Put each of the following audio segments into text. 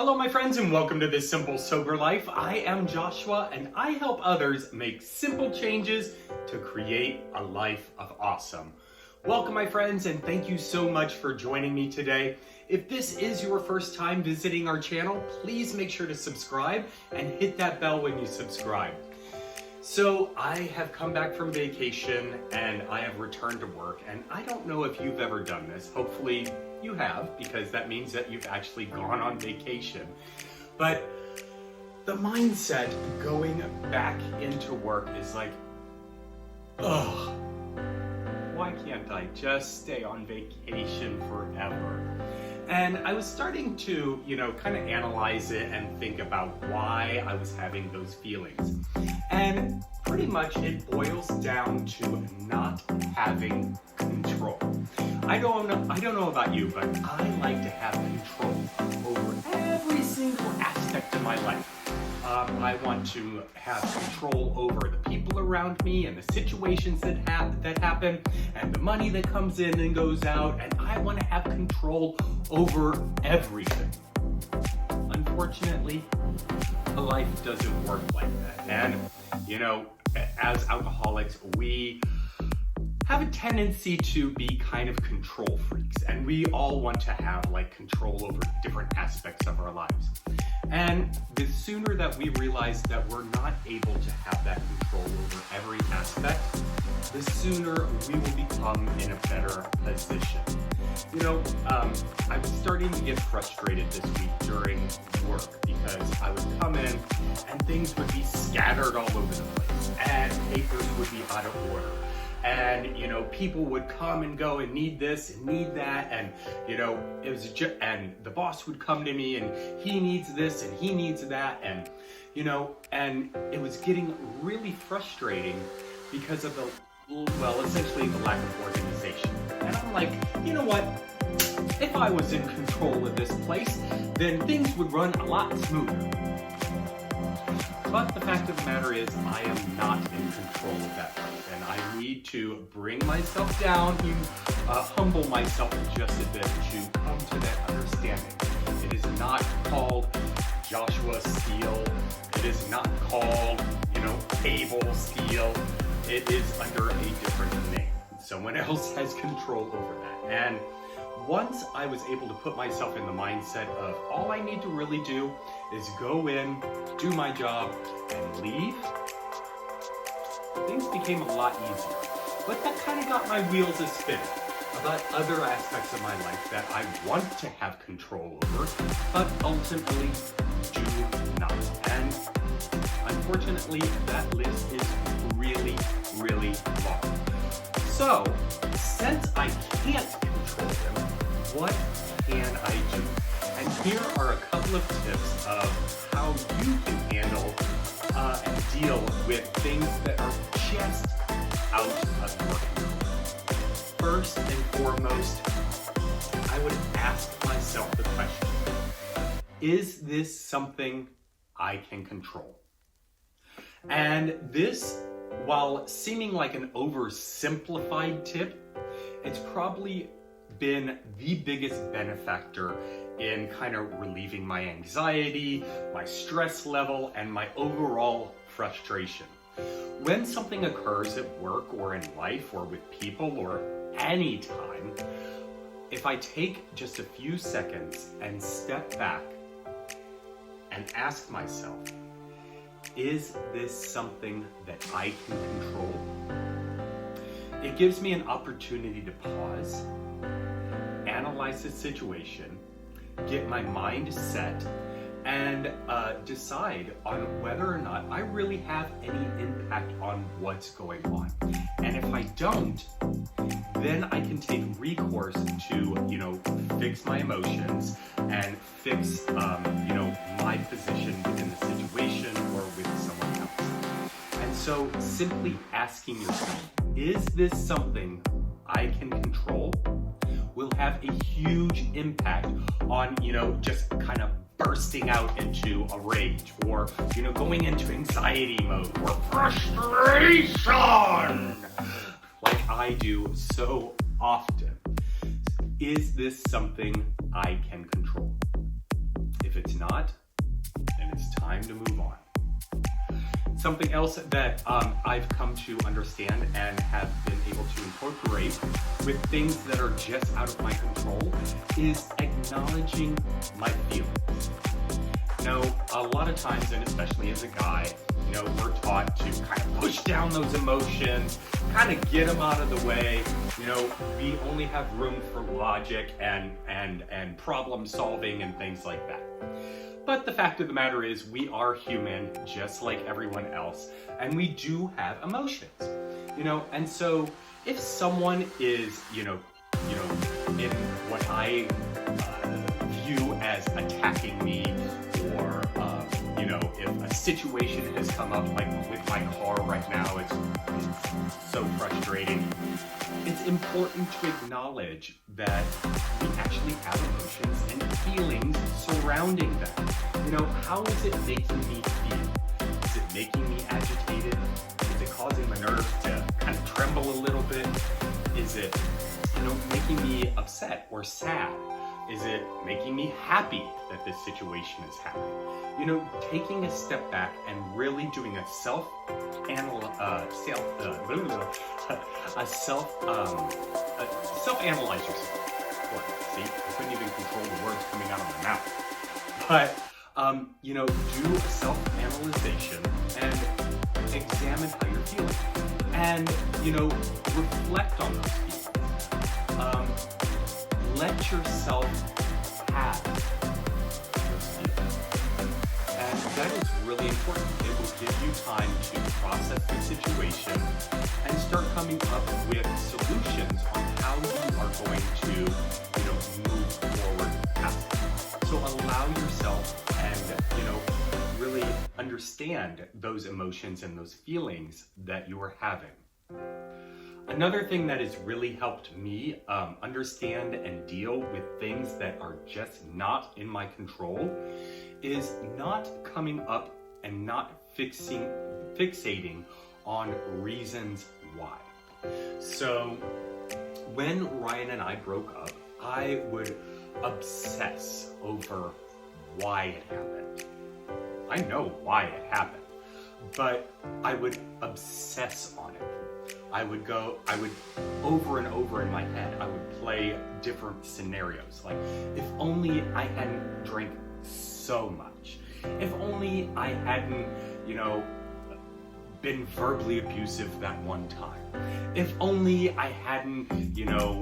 Hello my friends and welcome to This Simple Sober Life. I am Joshua and I help others make simple changes to create a life of awesome. Welcome my friends and thank you so much for joining me today. If this is your first time visiting our channel, please make sure to subscribe and hit that bell when you subscribe. So I have come back from vacation and I have returned to work, and I don't know if you've ever done this. Hopefully you have, because that means that you've actually gone on vacation. But the mindset going back into work is like, ugh, why can't I just stay on vacation forever? And I was starting to, kind of analyze it and think about why I was having those feelings. And pretty much it boils down to not having control. I don't know about you, but I like to have control over every single aspect of my life. I want to have control over the people around me and the situations that happen and the money that comes in and goes out, and I want to have control over everything. Unfortunately, life doesn't work like that. And, as alcoholics, we have a tendency to be kind of control freaks, and we all want to have control over different aspects of our lives. And the sooner that we realize that we're not able to have that control over every aspect, the sooner we will become in a better position. I was starting to get frustrated this week during work because I would come in and things would be scattered all over the place and papers would be out of order. And, people would come and go and need this and need that. And, it was just, and the boss would come to me and he needs this and he needs that. And, and it was getting really frustrating because of essentially the lack of organization. And I'm like, you know what? If I was in control of this place, then things would run a lot smoother. But the fact of the matter is, I am not in control of that life, and I need to bring myself down, humble myself just a bit to come to that understanding. It is not called Joshua Steele. It is not called, Abel Steele. It is under a different name. Someone else has control over that. And once I was able to put myself in the mindset of all I need to really do is go in, do my job, and leave, things became a lot easier. But that kind of got my wheels a spinning about other aspects of my life that I want to have control over, but ultimately do not. And unfortunately, that list is really, really long. So, since I can't control them, what can I do? And here are a couple of tips of how you can handle and deal with things that are just out of your control. First and foremost, I would ask myself the question, is this something I can control? And this, while seeming like an oversimplified tip, it's probably been the biggest benefactor in kind of relieving my anxiety, my stress level, and my overall frustration. When something occurs at work or in life or with people or any time, if I take just a few seconds and step back and ask myself, is this something that I can control? It gives me an opportunity to pause, analyze the situation, get my mind set, and decide on whether or not I really have any impact on what's going on. And if I don't, then I can take recourse to, fix my emotions and fix, my position within the situation or with someone else. And so simply asking yourself, is this something I can control, will have a huge impact on, just kind of bursting out into a rage or, going into anxiety mode or frustration like I do so often. Is this something I can control? If it's it's not, then it's time to move on. Something else that I've come to understand and have been able to incorporate with things that are just out of my control is acknowledging my feelings. You know, a lot of times, and especially as a guy, you know, we're taught to kind of push down those emotions, kind of get them out of the way. You know, we only have room for logic and problem solving and things like that. But the fact of the matter is we are human just like everyone else, and we do have emotions, you know, and so if someone is, you know, in what I view as attacking me, or, you know, if a situation has come up, like with my car right now, it's so frustrating. It's important to acknowledge that we actually have emotions and feelings surrounding them. You know, how is it making me feel? Is it making me agitated? Is it causing my nerves to kind of tremble a little bit? Is it, you know, making me upset or sad? Is it making me happy that this situation is happening? You know, taking a step back and really doing a self-analyze yourself. See, I couldn't even control the words coming out of my mouth. But, you know, do a self-analyzation and examine how you're feeling. And, you know, reflect on those feelings. Let yourself have those feelings. And that is really important. It will give you time to process the situation and start coming up with solutions on how you are going to, you know, move forward past it. So allow yourself and, you know, really understand those emotions and those feelings that you are having. Another thing that has really helped me understand and deal with things that are just not in my control is not coming up and not fixating on reasons why. So when Ryan and I broke up, I would obsess over why it happened. I know why it happened, but I would obsess on it. I would over and over in my head, I would play different scenarios. Like, if only I hadn't drank so much. If only I hadn't, you know, been verbally abusive that one time. If only I hadn't, you know,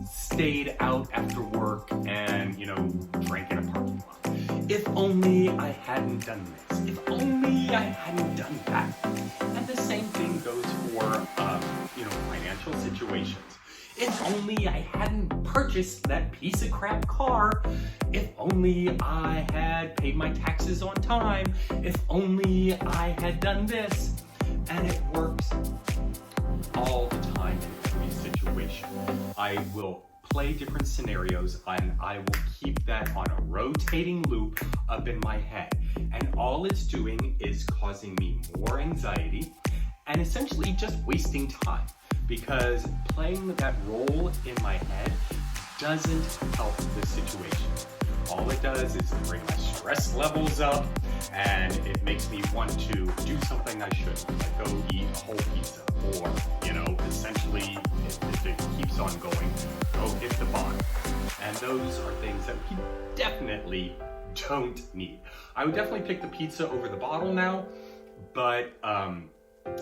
stayed out after work and, you know, drank in a parking lot. If only I hadn't done this. If only I hadn't done that. And the same thing goes for, you know, financial situations. If only I hadn't purchased that piece of crap car. If only I had paid my taxes on time. If only I had done this. And it works all the time in every situation. I will play different scenarios and I will keep that on a rotating loop up in my head. And all it's doing is causing me more anxiety and essentially just wasting time, because playing that role in my head doesn't help the situation. All it does is bring my stress levels up, and it makes me want to do something I shouldn't, like go eat a whole pizza, or, you know, essentially, if it keeps on going, go hit the bottom. And those are things that we definitely don't need. I would definitely pick the pizza over the bottle now, but,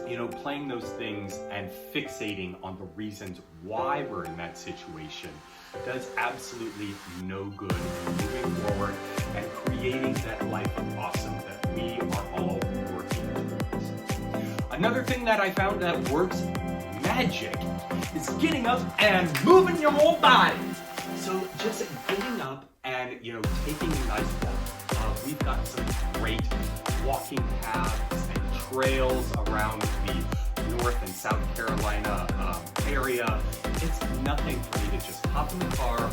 you know, playing those things and fixating on the reasons why we're in that situation does absolutely no good in moving forward and creating that life of awesome that we are all working towards. Another thing that I found that works magic is getting up and moving your whole body. So just getting up and, you know, taking a nice walk. We've got some great walking paths and trails around the North and South Carolina area. It's nothing for me to just hop in the car,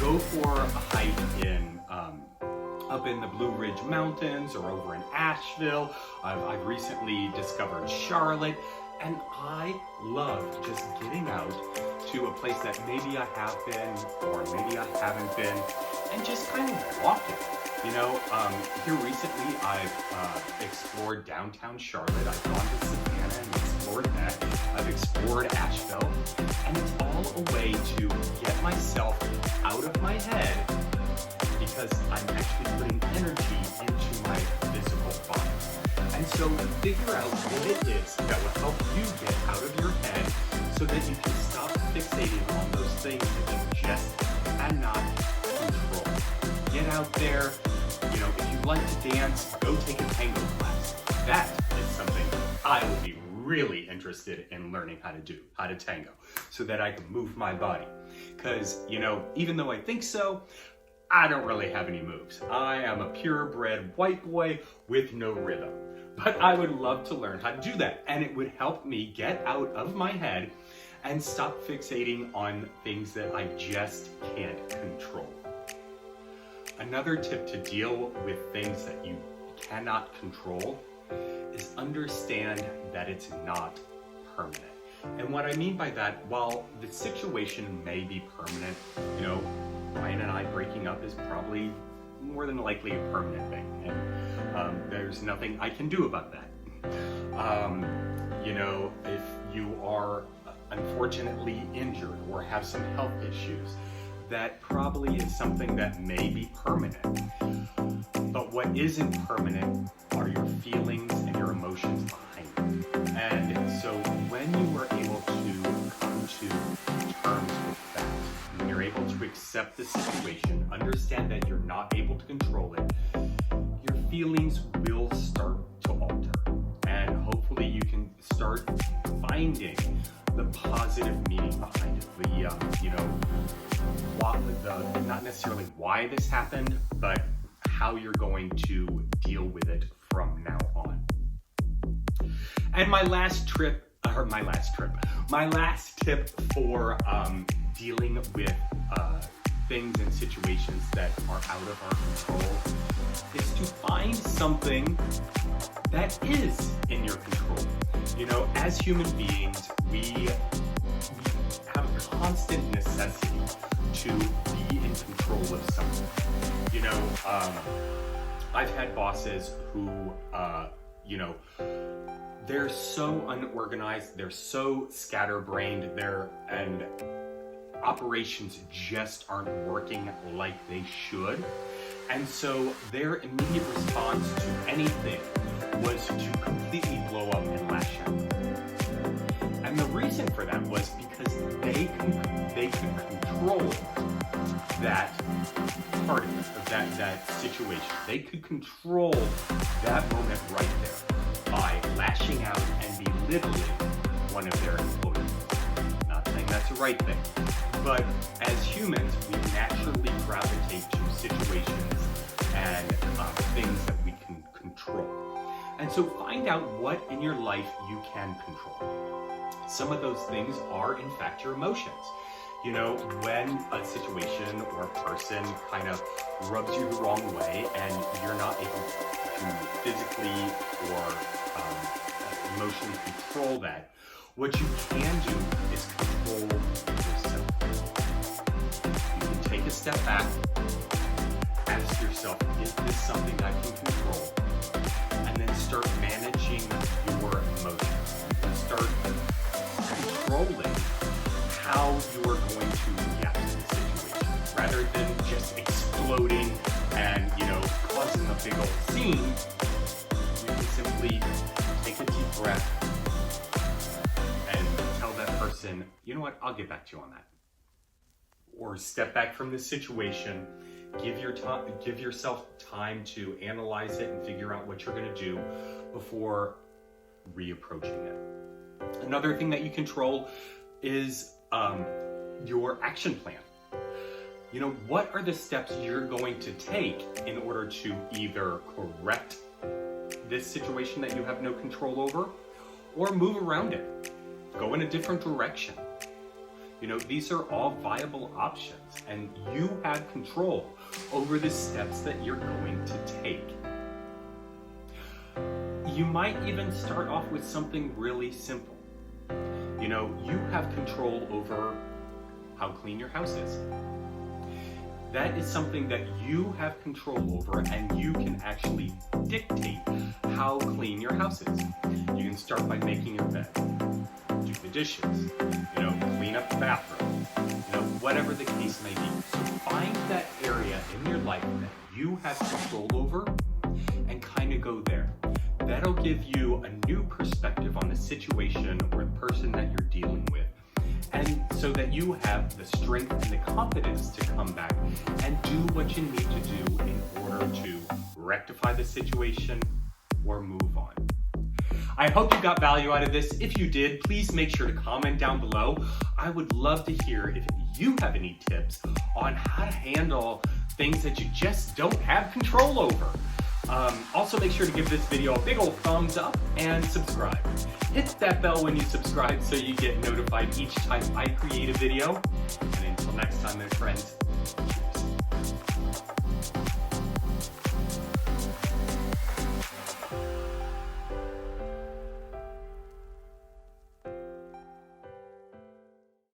go for a hike in up in the Blue Ridge Mountains or over in Asheville. I've recently discovered Charlotte, and I love just getting out to a place that maybe I have been or maybe I haven't been, and just kind of walking. Here recently I've explored downtown Charlotte. I've gone to Savannah and explored that. I've explored Asheville, and it's all a way to get myself out of my head because I'm actually putting energy into my physical body. And so figure out what it is that will help you get out of your head so that you can stop fixating on those things that you just cannot control. Get out there. If you like to dance, go take a tango class. That is something I would be really interested in learning how to tango, so that I can move my body. Because, even though I think so, I don't really have any moves. I am a purebred white boy with no rhythm. But I would love to learn how to do that, and it would help me get out of my head and stop fixating on things that I just can't control. Another tip to deal with things that you cannot control is understand that it's not permanent. And what I mean by that, while the situation may be permanent, Ryan and I breaking up is probably more than likely a permanent thing, and there's nothing I can do about that. If you are unfortunately injured or have some health issues, that probably is something that may be permanent. But what isn't permanent are your feelings and your emotions behind it. And so when you are able to come to terms with that, when you're able to accept the situation, understand that you're not able to control it, your feelings will start to alter. And hopefully you can start finding the positive meaning behind it. Not necessarily why this happened, but how you're going to deal with it from now on. And my last tip for dealing with things and situations that are out of our control is to find something that is in your control. As human beings, we have a constant necessity to be in control of something. I've had bosses who, they're so unorganized, they're so scatterbrained, and operations just aren't working like they should. And so their immediate response to anything was to completely blow up and lash out. And the reason for that was because they could control that part of it, that situation. They could control that moment right there by lashing out and belittling one of their employees. Not saying that's the right thing, but as humans, we naturally gravitate to situations and things that we can control. And so find out what in your life you can control. Some of those things are, in fact, your emotions. When a situation or a person kind of rubs you the wrong way and you're not able to physically or emotionally control that, what you can do is control yourself. You can take a step back, ask yourself, is this something I can control? And then start managing your emotions. You can start controlling how you're going to react to the situation, rather than just exploding and, causing a big old scene. You can simply take a deep breath and tell that person, you know what, I'll get back to you on that. Or step back from the situation, give yourself time to analyze it and figure out what you're going to do before reapproaching it. Another thing that you control is your action plan. What are the steps you're going to take in order to either correct this situation that you have no control over, or move around it, go in a different direction? These are all viable options, and you have control over the steps that you're going to take. You might even start off with something really simple. You have control over how clean your house is. that is something that you have control over, and you can actually dictate how clean your house is. You can start by making your bed, do the dishes, clean up the bathroom, whatever the case may be. So find that area in your life that you have control over and kind of go there. That'll give you a new perspective on the situation or the person that you're dealing with. And so that you have the strength and the confidence to come back and do what you need to do in order to rectify the situation or move on. I hope you got value out of this. If you did, please make sure to comment down below. I would love to hear if you have any tips on how to handle things that you just don't have control over. Also, make sure to give this video a big old thumbs up and subscribe. Hit that bell when you subscribe so you get notified each time I create a video. And until next time, my friends,